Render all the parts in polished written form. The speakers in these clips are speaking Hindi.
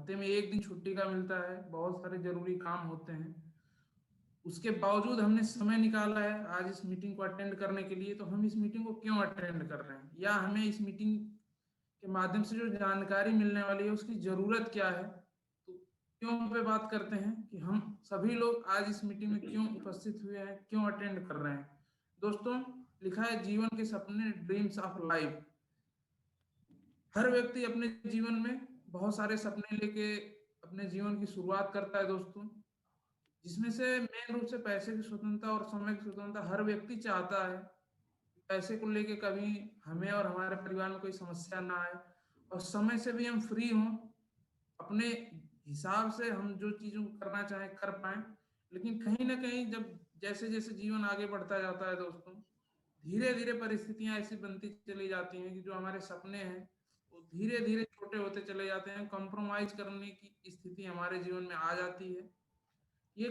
हफ्ते में एक दिन छुट्टी का मिलता है, बहुत सारे जरूरी काम होते हैं, उसके बावजूद हमने समय निकाला है आज इस मीटिंग को अटेंड करने के लिए, तो हम इस मीटिंग को क्यों अटेंड कर रहे हैं, या हमें इस मीटिंग के माध्यम से जो जानकारी मिलने वाली है उसकी जरूरत क्या है। तो क्यों पे बात करते हैं कि हम सभी लोग आज इस मीटिंग में क्यों उपस्थित हुए हैं, क्यों अटेंड कर रहे हैं। दोस्तों, लिखा है जीवन के सपने, ड्रीम्स ऑफ लाइफ। हर व्यक्ति अपने जीवन में बहुत सारे सपने लेके अपने जीवन की शुरुआत करता है दोस्तों, जिसमें से मेन रूप से पैसे की स्वतंत्रता और समय की स्वतंत्रता हर व्यक्ति चाहता है। पैसे को लेके कभी हमें और हमारे परिवार में कोई समस्या ना आए, और समय से भी हम फ्री हों, अपने हिसाब से हम जो चीज़ों को करना चाहें कर पाएं। लेकिन कहीं ना कहीं जब जैसे जैसे जीवन आगे बढ़ता जाता है दोस्तों, धीरे धीरे परिस्थितियां ऐसी बनती चली जाती हैं कि जो हमारे सपने हैं वो धीरे धीरे छोटे होते चले जाते हैं, कॉम्प्रोमाइज करने की स्थिति हमारे जीवन में आ जाती है। ये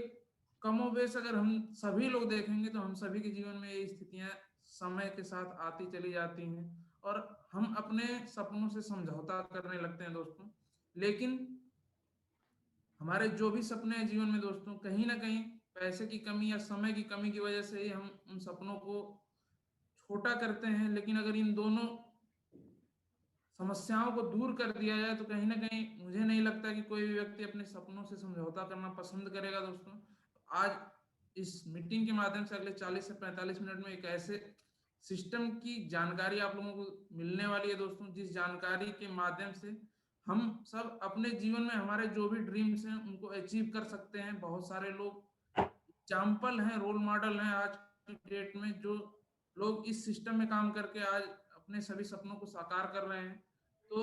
कमोबेश अगर हम सभी लोग देखेंगे तो हम सभी के जीवन में ये स्थितियां समय के साथ आती चली जाती हैं, और हम अपने सपनों से समझौता करने लगते हैं दोस्तों। लेकिन हमारे जो भी सपने हैं जीवन में दोस्तों, कहीं ना कहीं पैसे की कमी या समय की कमी की वजह से ही हम उन सपनों को छोटा करते हैं। लेकिन अगर इन दोनों समस्याओं को दूर कर दिया जाए तो कहीं ना कहीं मुझे नहीं लगता कि कोई भी व्यक्ति अपने सपनों से समझौता करना पसंद करेगा दोस्तों। आज इस मीटिंग के माध्यम से अगले 40 से 45 मिनट में एक ऐसे सिस्टम की जानकारी आप लोगों को मिलने वाली है दोस्तों, जिस जानकारी के माध्यम से हम सब अपने जीवन में हमारे जो भी ड्रीम्स हैं उनको अचीव कर सकते हैं। बहुत सारे लोग एग्जाम्पल हैं, रोल मॉडल हैं आज की डेट में, जो लोग इस सिस्टम में काम करके आज अपने सभी सपनों को साकार कर रहे हैं। तो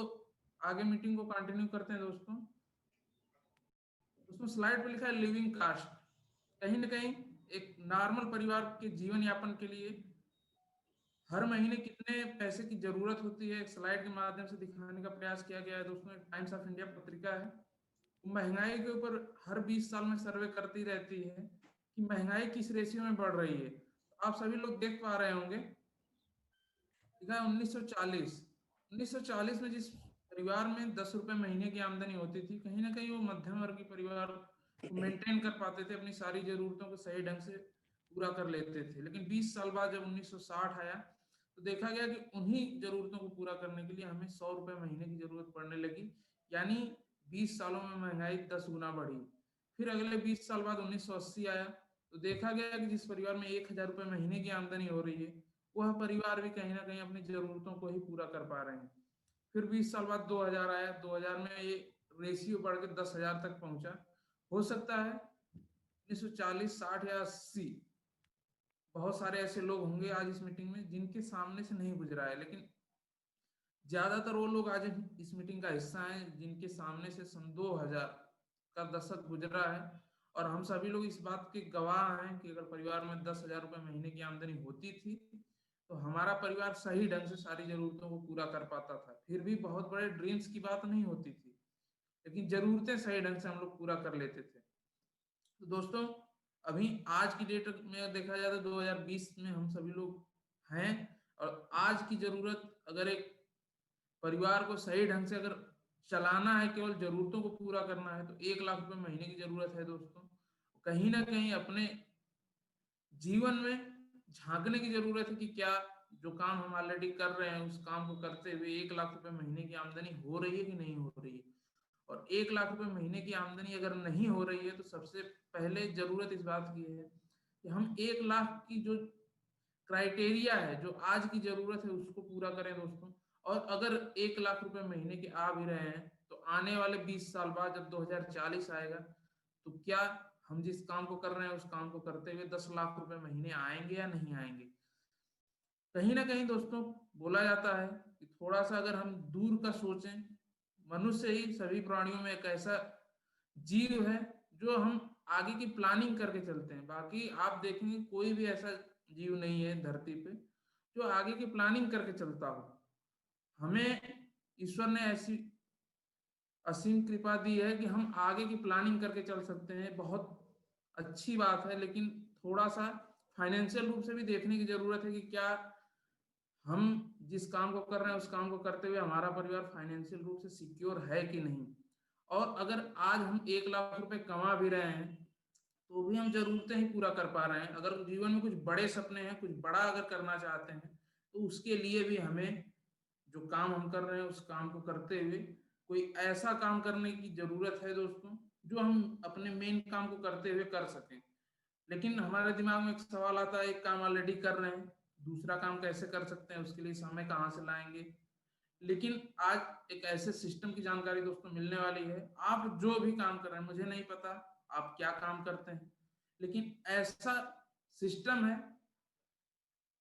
आगे मीटिंग को कंटिन्यू करते हैं दोस्तों। उसमें स्लाइड पे लिखा है लिविंग कास्ट। कहीं ना कहीं एक नॉर्मल परिवार के जीवन यापन के लिए हर महीने कितने पैसे की जरूरत होती है, एक स्लाइड के माध्यम से दिखाने का प्रयास किया गया है दोस्तों। टाइम्स ऑफ इंडिया पत्रिका है, महंगाई के ऊपर हर 20 साल में सर्वे करती रहती है कि महंगाई किस रेशियो में बढ़ रही है। तो आप सभी लोग देख पा रहे होंगे, ठीक है, 1940 में जिस परिवार में 10 रुपए महीने की आमदनी होती थी, कहीं ना कहीं वो मध्यम वर्गीय परिवार को मेंटेन कर पाते थे, अपनी सारी जरूरतों को सही ढंग से पूरा कर लेते थे। लेकिन 20 साल बाद जब 1960 आया तो देखा गया कि उन्हीं जरूरतों को पूरा करने के लिए हमें 100 रुपए महीने की जरूरत पड़ने लगी। यानी 20 सालों में महंगाई 10 गुना बढ़ी। फिर अगले 20 साल बाद 1980 आया तो देखा गया कि जिस परिवार में 1,000 रुपए महीने की आमदनी हो रही है, वह परिवार भी कहीं ना कहीं अपनी जरूरतों को ही पूरा कर पा रहे हैं। फिर 20 साल बाद 2000 आया, 2000 में ये रेशियो बढ़ के 10,000 तक पहुंचा। हो सकता है 1940, 60 या 80 बहुत सारे ऐसे लोग होंगे आज इस मीटिंग में जिनके सामने से नहीं गुजरा है, लेकिन ज्यादातर वो लोग आज इस मीटिंग का हिस्सा हैं जिनके सामने से सन 2000 का दशक गुजरा है। और हम सभी लोग इस बात के गवाह हैं कि अगर परिवार में 10,000 रुपए महीने की आमदनी होती थी तो हमारा परिवार सही ढंग से सारी जरूरतों को पूरा कर पाता था। फिर भी बहुत बड़े ड्रीम्स की बात नहीं होती थी, लेकिन जरूरतें सही ढंग से हम लोग पूरा कर लेते थे। तो दोस्तों, अभी आज की डेट में देखा जाए तो 2020 में हम सभी लोग हैं, और आज की जरूरत अगर एक परिवार को सही ढंग से अगर चलाना है, केवल जरूरतों को पूरा करना है, तो 1 लाख रुपए महीने की जरूरत है दोस्तों। कहीं ना कहीं अपने जीवन में झांकने की जरूरत है कि क्या जो काम हम ऑलरेडी कर रहे हैं उस काम को करते हुए 1 लाख रुपए महीने की आमदनी हो रही है कि नहीं हो रही है। और 1 लाख रुपए महीने की आमदनी अगर नहीं हो रही है तो सबसे पहले जरूरत इस बात की है कि हम 1 लाख की जो क्राइटेरिया है, जो आज की जरूरत है, उसको पूरा करें दोस्तों। और अगर 1 लाख रुपए महीने के आ भी रहे हैं तो आने वाले 20 साल बाद जब 2040 आएगा तो क्या हम जिस काम को कर रहे हैं उस काम को करते हुए 10 लाख रुपए महीने आएंगे या नहीं आएंगे। कहीं ना कहीं दोस्तों बोला जाता है कि थोड़ा सा अगर हम दूर का सोचें, मनुष्य ही सभी प्राणियों में एक ऐसा जीव है जो हम आगे की प्लानिंग करके चलते हैं। बाकी आप देखेंगे कोई भी ऐसा जीव नहीं है धरती पे जो आगे की प्लानिंग करके चलता हो। हमें ईश्वर ने ऐसी असीम कृपा दी है कि हम आगे की प्लानिंग करके चल सकते हैं, बहुत अच्छी बात है। लेकिन थोड़ा सा फाइनेंशियल रूप से भी देखने की जरूरत है कि क्या हम जिस काम को कर रहे हैं उस काम को करते हुए हमारा परिवार फाइनेंशियल रूप से सिक्योर है कि नहीं। और अगर आज हम 1 लाख रुपए कमा भी रहे हैं तो भी हम जरूरतें ही पूरा कर पा रहे हैं। अगर जीवन में कुछ बड़े सपने हैं, कुछ बड़ा अगर करना चाहते हैं, तो उसके लिए भी हमें जो काम हम कर रहे हैं उस काम को करते हुए कोई ऐसा काम करने की जरूरत है दोस्तों, जो हम अपने मेन काम को करते हुए कर सकें। लेकिन हमारे दिमाग में एक सवाल आता है, एक काम ऑलरेडी कर रहे हैं, दूसरा काम कैसे कर सकते हैं, उसके लिए समय कहाँ से लाएंगे। लेकिन आज एक ऐसे सिस्टम की जानकारी दोस्तों मिलने वाली है। आप जो भी काम कर रहे हैं, मुझे नहीं पता आप क्या काम करते हैं, लेकिन ऐसा सिस्टम है,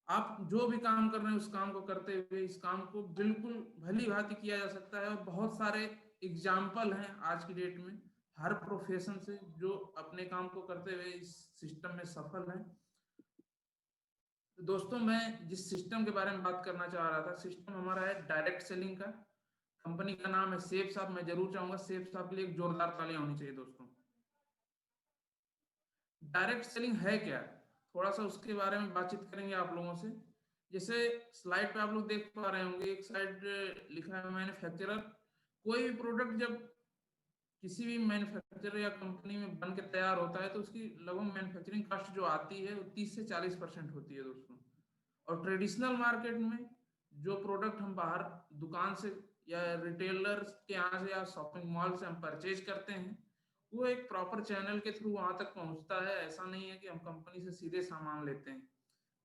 आप जो भी काम कर रहे हैं उस काम को करते हुए इस काम को बिल्कुल भली भांति किया जा सकता है। और बहुत सारे एग्जाम्पल हैं आज की डेट में हर प्रोफेशन से, जो अपने काम को करते हुए इस सिस्टम में सफल हैं। तो दोस्तों, मैं जिस सिस्टम के बारे में बात करना चाह रहा था, सिस्टम हमारा है डायरेक्ट सेलिंग का। कंपनी का नाम है सेफ साहब। मैं जरूर चाहूंगा सेफ साहब के लिए एक जोरदार तालियां होनी चाहिए दोस्तों। डायरेक्ट सेलिंग है क्या, थोड़ा सा उसके बारे में बातचीत करेंगे आप लोगों से। जैसे स्लाइड पे आप लोग देख पा रहे होंगे, एक साइड लिखा है मैन्युफैक्चरर। कोई भी प्रोडक्ट जब किसी भी मैन्युफैक्चरर या कंपनी में बन के तैयार होता है तो उसकी लगभग मैन्युफैक्चरिंग कॉस्ट जो आती है वो 30 से 40% होती है दोस्तों। और ट्रेडिशनल मार्केट में जो प्रोडक्ट हम बाहर दुकान से या रिटेलर्स के यहाँ से या शॉपिंग मॉल से हम परचेज करते हैं, वो एक प्रॉपर चैनल के थ्रू वहां तक पहुंचता है। ऐसा नहीं है कि हम कंपनी से सीधे सामान लेते हैं।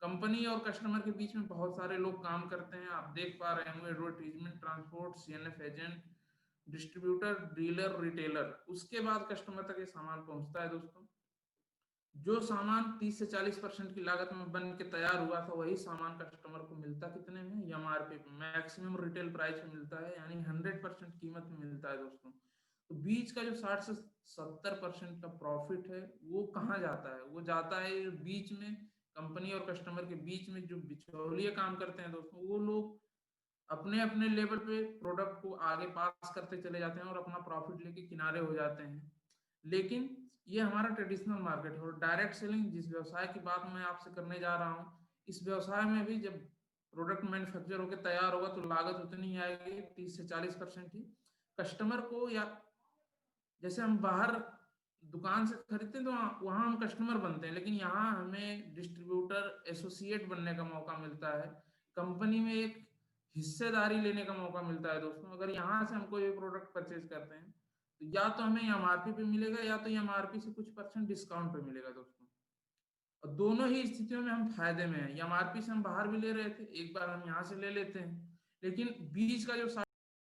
कंपनी और कस्टमर के बीच में बहुत सारे लोग काम करते हैं। आप देख पा रहे होंगे advertisement, transport, CNF agent, distributor, dealer, retailer, उसके बाद कस्टमर तक ये सामान पहुंचता है दोस्तों। जो सामान 30 से 40% की लागत में बन के तैयार हुआ था, वही सामान कस्टमर को मिलता कितने में, एमआरपी पे, मैक्सिमम रिटेल प्राइस में मिलता है, यानी 100% कीमत में मिलता है दोस्तों। तो बीच का जो 60 से 70% का प्रॉफिट है वो कहाँ जाता है, वो जाता है बीच में, कंपनी और कस्टमर के बीच में जो बिचौलिए काम करते हैं दोस्तों, वो लोग अपने अपने लेवल पे प्रोडक्ट को आगे पास करते चले जाते हैं और अपना प्रॉफिट लेके किनारे हो जाते हैं। लेकिन ये हमारा ट्रेडिशनल मार्केट है। और डायरेक्ट सेलिंग जिस व्यवसाय की बात मैं आपसे करने जा रहा हूँ, इस व्यवसाय में भी जब प्रोडक्ट मैन्युफैक्चर होकर तैयार होगा तो लागत उतनी आएगी, 30 से 40% ही। कस्टमर को, या जैसे हम बाहर दुकान से खरीदते हैं तो वहां हम कस्टमर बनते हैं, लेकिन यहाँ हमें डिस्ट्रीब्यूटर एसोसिएट बनने का मौका मिलता है, कंपनी में एक हिस्सेदारी लेने का मौका मिलता है दोस्तों। अगर यहाँ से हम कोई भी प्रोडक्ट परचेज करते हैं तो या तो हमें एमआरपी पे मिलेगा या तो एमआरपी से कुछ परसेंट डिस्काउंट पे मिलेगा दोस्तों। और दोनों ही स्थितियों में हम फायदे में हैं। एमआरपी से हम बाहर भी ले रहे थे, एक बार हम यहाँ से ले लेते हैं, लेकिन बीच का जो